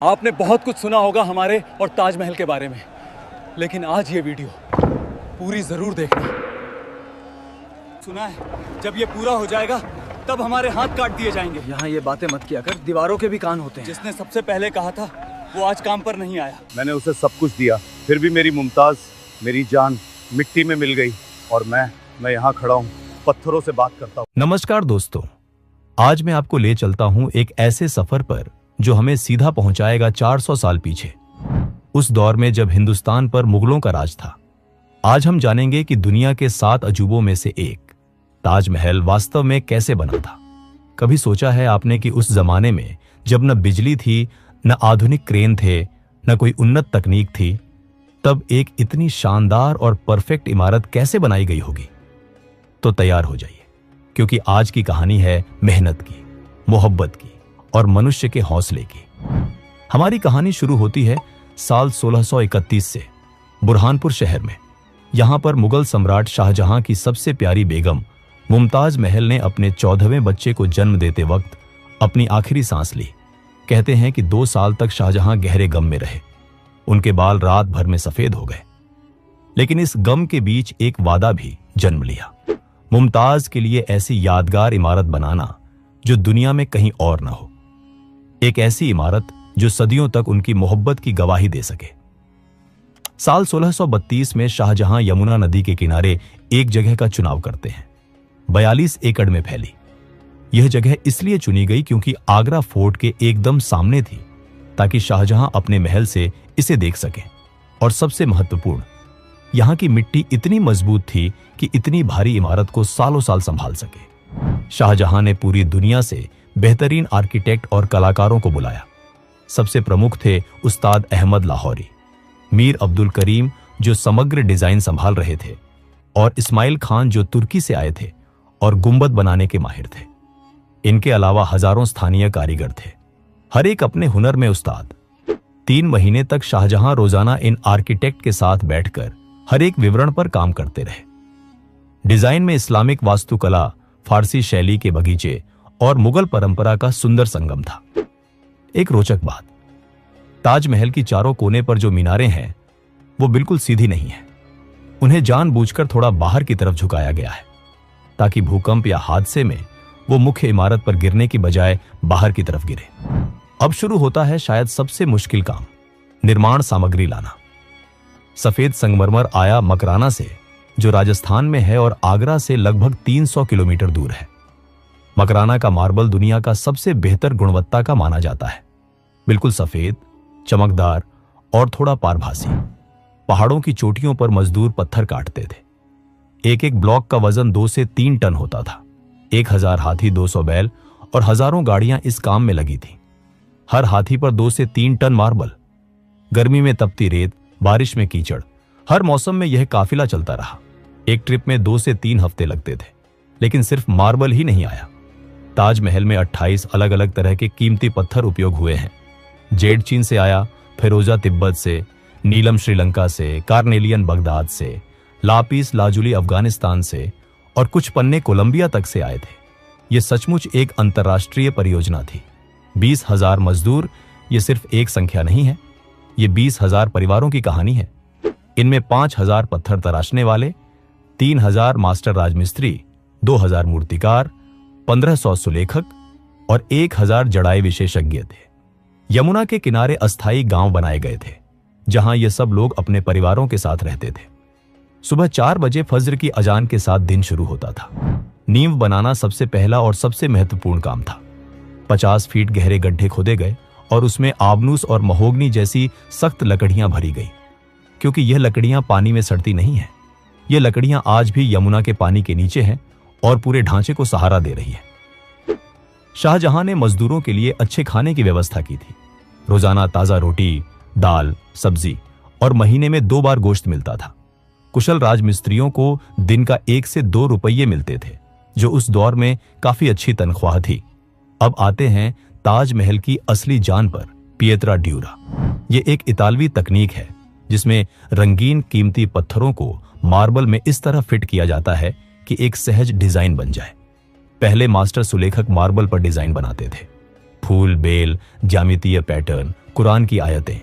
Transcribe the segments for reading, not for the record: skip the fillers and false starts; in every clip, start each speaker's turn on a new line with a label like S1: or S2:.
S1: आपने बहुत कुछ सुना होगा हमारे और ताजमहल के बारे में, लेकिन आज ये वीडियो पूरी जरूर देखना। सुना है जब ये पूरा हो जाएगा तब हमारे हाथ काट दिए जाएंगे।
S2: यहाँ ये बातें मत किया कर, दीवारों के भी कान होते हैं।
S1: जिसने सबसे पहले कहा था वो आज काम पर नहीं आया।
S3: मैंने उसे सब कुछ दिया, फिर भी मेरी मुमताज, मेरी जान मिट्टी में मिल गई और मैं यहाँ खड़ा हूँ, पत्थरों से बात करता हूँ।
S4: नमस्कार दोस्तों, आज मैं आपको ले चलता हूँ एक ऐसे सफर पर जो हमें सीधा पहुंचाएगा 400 साल पीछे, उस दौर में जब हिंदुस्तान पर मुगलों का राज था। आज हम जानेंगे कि दुनिया के 7 अजूबों में से एक ताजमहल वास्तव में कैसे बना था। कभी सोचा है आपने कि उस जमाने में जब न बिजली थी, न आधुनिक क्रेन थे, न कोई उन्नत तकनीक थी, तब एक इतनी शानदार और परफेक्ट इमारत कैसे बनाई गई होगी? तो तैयार हो जाइए, क्योंकि आज की कहानी है मेहनत की, मोहब्बत की और मनुष्य के हौसले की। हमारी कहानी शुरू होती है साल 1631 से बुरहानपुर शहर में। यहां पर मुगल सम्राट शाहजहां की सबसे प्यारी बेगम मुमताज महल ने अपने 14वें बच्चे को जन्म देते वक्त अपनी आखिरी सांस ली। कहते हैं कि 2 साल तक शाहजहां गहरे गम में रहे। उनके बाल रात भर में सफेद हो गए। लेकिन इस गम के बीच एक वादा भी जन्म लिया, मुमताज के लिए ऐसी यादगार इमारत बनाना जो दुनिया में कहीं और न हो। एक ऐसी इमारत जो सदियों तक उनकी मोहब्बत की गवाही दे सके। साल 1632 में शाहजहां यमुना नदी के किनारे एक जगह का चुनाव करते हैं। 42 एकड़ में फैली यह जगह इसलिए चुनी गई क्योंकि आगरा फोर्ट के एकदम सामने थी, ताकि शाहजहां अपने महल से इसे देख सकें। और सबसे महत्वपूर्ण, यहां की मिट्टी इतनी मजबूत थी कि इतनी भारी इमारत को सालों साल संभाल सके। शाहजहां ने पूरी दुनिया से बेहतरीन आर्किटेक्ट और कलाकारों को बुलाया। सबसे प्रमुख थे उस्ताद अहमद लाहौरी, मीर अब्दुल करीम जो समग्र डिजाइन संभाल रहे थे, और इस्माइल खान जो तुर्की से आए थे और गुंबद बनाने के माहिर थे। इनके अलावा हजारों स्थानीय कारीगर थे, हर एक अपने हुनर में उस्ताद। 3 महीने तक शाहजहां रोजाना इन आर्किटेक्ट के साथ बैठकर हर एक विवरण पर काम करते रहे। डिजाइन में इस्लामिक वास्तुकला, फारसी शैली के बगीचे और मुगल परंपरा का सुंदर संगम था। एक रोचक बात, ताजमहल की चारों कोने पर जो मीनारें हैं वो बिल्कुल सीधी नहीं है। उन्हें जानबूझकर थोड़ा बाहर की तरफ झुकाया गया है, ताकि भूकंप या हादसे में वो मुख्य इमारत पर गिरने की बजाय बाहर की तरफ गिरे। अब शुरू होता है शायद सबसे मुश्किल काम, निर्माण सामग्री लाना। सफेद संगमरमर आया मकराना से, जो राजस्थान में है और आगरा से लगभग 300 किलोमीटर दूर है। मकराना का मार्बल दुनिया का सबसे बेहतर गुणवत्ता का माना जाता है। बिल्कुल सफेद, चमकदार और थोड़ा पारभासी। पहाड़ों की चोटियों पर मजदूर पत्थर काटते थे। एक एक ब्लॉक का वजन 2 से 3 टन होता था। 1000 हाथी, 200 बैल और हजारों गाड़ियां इस काम में लगी थी। हर हाथी पर 2 से 3 टन मार्बल। गर्मी में तपती रेत, बारिश में कीचड़, हर मौसम में यह काफिला चलता रहा। एक ट्रिप में 2 से 3 हफ्ते लगते थे। लेकिन सिर्फ मार्बल ही नहीं आया। ताजमहल में 28 अलग अलग तरह के कीमती पत्थर उपयोग हुए हैं। जेड चीन से आया, फिरोजा तिब्बत से, नीलम श्रीलंका से, कार्नेलियन बगदाद से, लापिस लाजुली अफगानिस्तान से और कुछ पन्ने कोलंबिया तक से आए थे। यह सचमुच एक अंतर्राष्ट्रीय परियोजना थी। 20,000 मजदूर, ये सिर्फ एक संख्या नहीं है, ये 20,000 परिवारों की कहानी है। इनमें 5,000 पत्थर तराशने वाले, 3,000 मास्टर राजमिस्त्री, 2,000 मूर्तिकार, 1,500 सुलेखक और 1,000 जड़ाई विशेषज्ञ थे। यमुना के किनारे अस्थायी गांव बनाए गए थे, जहां ये सब लोग अपने परिवारों के साथ रहते थे। सुबह 4 बजे फज्र की अजान के साथ दिन शुरू होता था। नींव बनाना सबसे पहला और सबसे महत्वपूर्ण काम था। 50 फीट गहरे गड्ढे खोदे गए और उसमें आबनूस और महोगनी जैसी सख्त लकड़ियां भरी गई, क्योंकि यह लकड़ियां पानी में सड़ती नहीं हैं। ये लकड़ियां आज भी यमुना के पानी के नीचे हैं और पूरे ढांचे को सहारा दे रही है। शाहजहां ने मजदूरों के लिए अच्छे खाने की व्यवस्था की थी। रोजाना ताजा रोटी, दाल, सब्जी और महीने में 2 बार गोश्त मिलता था। कुशल राजमिस्त्रियों को दिन का 1 से 2 रुपये मिलते थे, जो उस दौर में काफी अच्छी तनख्वाह थी। अब आते हैं ताजमहल की असली जान पर, पिएत्रा ड्यूरा। यह एक इतालवी तकनीक है जिसमें रंगीन कीमती पत्थरों को मार्बल में इस तरह फिट किया जाता है कि एक सहज डिजाइन बन जाए। पहले मास्टर सुलेखक मार्बल पर डिजाइन बनाते थे, फूल, बेल, ज्यामितीय पैटर्न, कुरान की आयतें।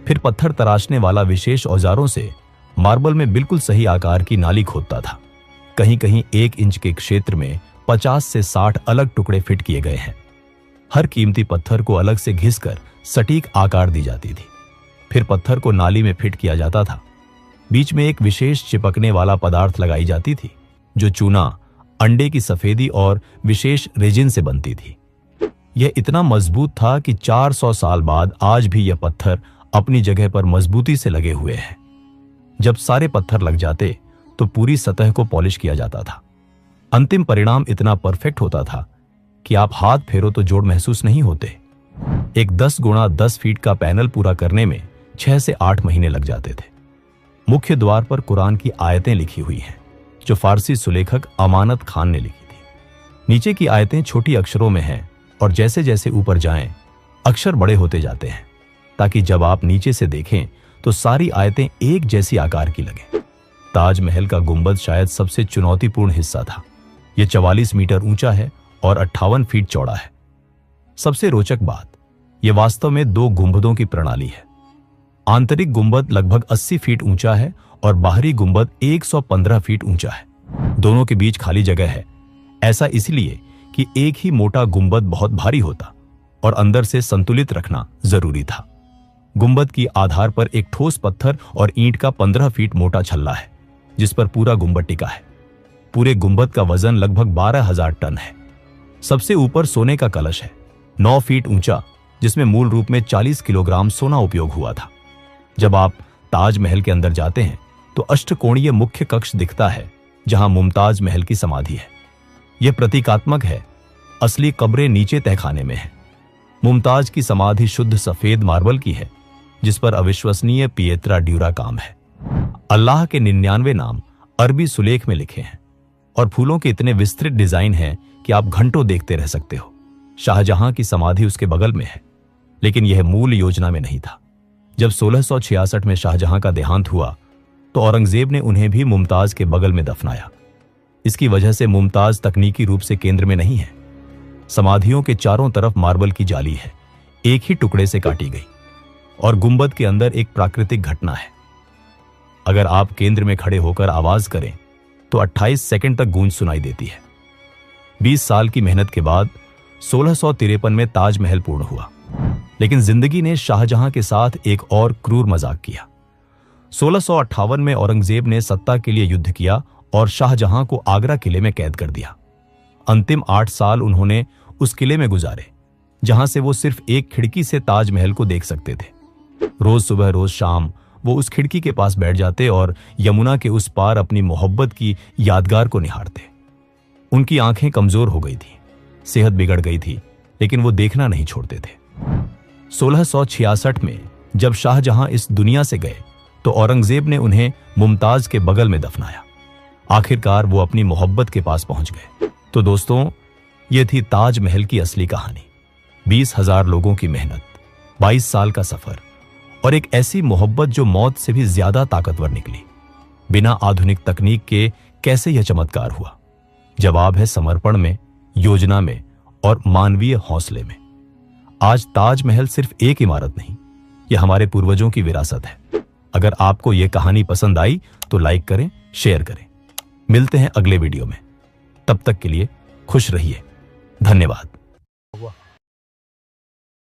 S4: फिर पत्थर तराशने वाला विशेष औजारों से मार्बल में बिल्कुल सही आकार की नाली खोदता था। कहीं कहीं 1 इंच के क्षेत्र में 50 से 60 अलग टुकड़े फिट किए गए हैं। हर कीमती पत्थर को अलग से घिसकर सटीक आकार दी जाती थी। फिर पत्थर को नाली में फिट किया जाता था। बीच में एक विशेष चिपकने वाला पदार्थ लगाई जाती थी, जो चूना, अंडे की सफेदी और विशेष रेजिन से बनती थी। यह इतना मजबूत था कि 400 साल बाद आज भी यह पत्थर अपनी जगह पर मजबूती से लगे हुए हैं। जब सारे पत्थर लग जाते तो पूरी सतह को पॉलिश किया जाता था। अंतिम परिणाम इतना परफेक्ट होता था कि आप हाथ फेरो तो जोड़ महसूस नहीं होते। एक 10 गुणा 10 फीट का पैनल पूरा करने में 6 से 8 महीने लग जाते थे। मुख्य द्वार पर कुरान की आयतें लिखी हुई हैं, जो फारसी सुलेखक अमानत खान ने लिखी थी। नीचे की आयतें छोटी अक्षरों में हैं और जैसे जैसे ऊपर जाएं, अक्षर बड़े होते जाते हैं, ताकि जब आप नीचे से देखें तो सारी आयतें एक जैसी आकार की लगें। ताजमहल का गुंबद शायद सबसे चुनौतीपूर्ण हिस्सा था। यह 44 मीटर ऊंचा है और 58 फीट चौड़ा है। सबसे रोचक बात, यह वास्तव में 2 गुंबदों की प्रणाली है। आंतरिक गुंबद लगभग 80 फीट ऊंचा है और बाहरी गुंबद 115 फीट ऊंचा है। दोनों के बीच खाली जगह है। ऐसा इसलिए कि एक ही मोटा गुंबद बहुत भारी होता और अंदर से संतुलित रखना जरूरी था। गुंबद की आधार पर एक ठोस पत्थर और ईंट का 15 फीट मोटा छल्ला है, जिस पर पूरा गुंबद टिका है। पूरे गुंबद का वजन लगभग 12,000 टन है। सबसे ऊपर सोने का कलश है, 9 फीट ऊंचा, जिसमें मूल रूप में 40 किलोग्राम सोना उपयोग हुआ था। जब आप ताजमहल के अंदर जाते हैं तो अष्टकोणीय मुख्य कक्ष दिखता है, जहां मुमताज महल की समाधि है। यह प्रतीकात्मक है। असली कब्रें नीचे तहखाने में है। मुमताज की समाधि शुद्ध सफेद मार्बल की है, जिस पर अविश्वसनीय पिएत्रा ड्यूरा काम है। अल्लाह के 99 नाम अरबी सुलेख में लिखे हैं और फूलों के इतने विस्तृत डिजाइन हैं कि आप घंटों देखते रह सकते हो। शाहजहां की समाधि उसके बगल में है, लेकिन यह मूल योजना में नहीं था। जब 1666 में शाहजहां का देहांत हुआ तो औरंगजेब ने उन्हें भी मुमताज के बगल में दफनाया। इसकी वजह से मुमताज तकनीकी रूप से केंद्र में नहीं है। समाधियों के चारों तरफ मार्बल की जाली है, एक ही टुकड़े से काटी गई, और गुंबद के अंदर एक प्राकृतिक घटना है। अगर आप केंद्र में खड़े होकर आवाज करें तो 28 सेकंड तक गूंज सुनाई देती है। 20 साल की मेहनत के बाद 1653 में ताजमहल पूर्ण हुआ, लेकिन जिंदगी ने शाहजहां के साथ एक और क्रूर मजाक किया। 1658 में औरंगजेब ने सत्ता के लिए युद्ध किया और शाहजहां को आगरा किले में कैद कर दिया। अंतिम 8 साल उन्होंने उस किले में गुजारे, जहां से वो सिर्फ एक खिड़की से ताजमहल को देख सकते थे। रोज सुबह रोज शाम वो उस खिड़की के पास बैठ जाते और यमुना के उस पार अपनी मोहब्बत की यादगार को निहारते। उनकी आंखें कमजोर हो गई थी, सेहत बिगड़ गई थी, लेकिन वो देखना नहीं छोड़ते थे। 1666 में जब शाहजहां इस दुनिया से गए तो औरंगजेब ने उन्हें मुमताज के बगल में दफनाया। आखिरकार वो अपनी मोहब्बत के पास पहुंच गए। तो दोस्तों, ये थी ताजमहल की असली कहानी। 20,000 लोगों की मेहनत, 22 साल का सफर और एक ऐसी मोहब्बत जो मौत से भी ज्यादा ताकतवर निकली। बिना आधुनिक तकनीक के कैसे यह चमत्कार हुआ? जवाब है समर्पण में, योजना में और मानवीय हौसले में। आज ताजमहल सिर्फ एक इमारत नहीं, यह हमारे पूर्वजों की विरासत है। अगर आपको यह कहानी पसंद आई तो लाइक करें, शेयर करें। मिलते हैं अगले वीडियो में। तब तक के लिए खुश रहिए। धन्यवाद।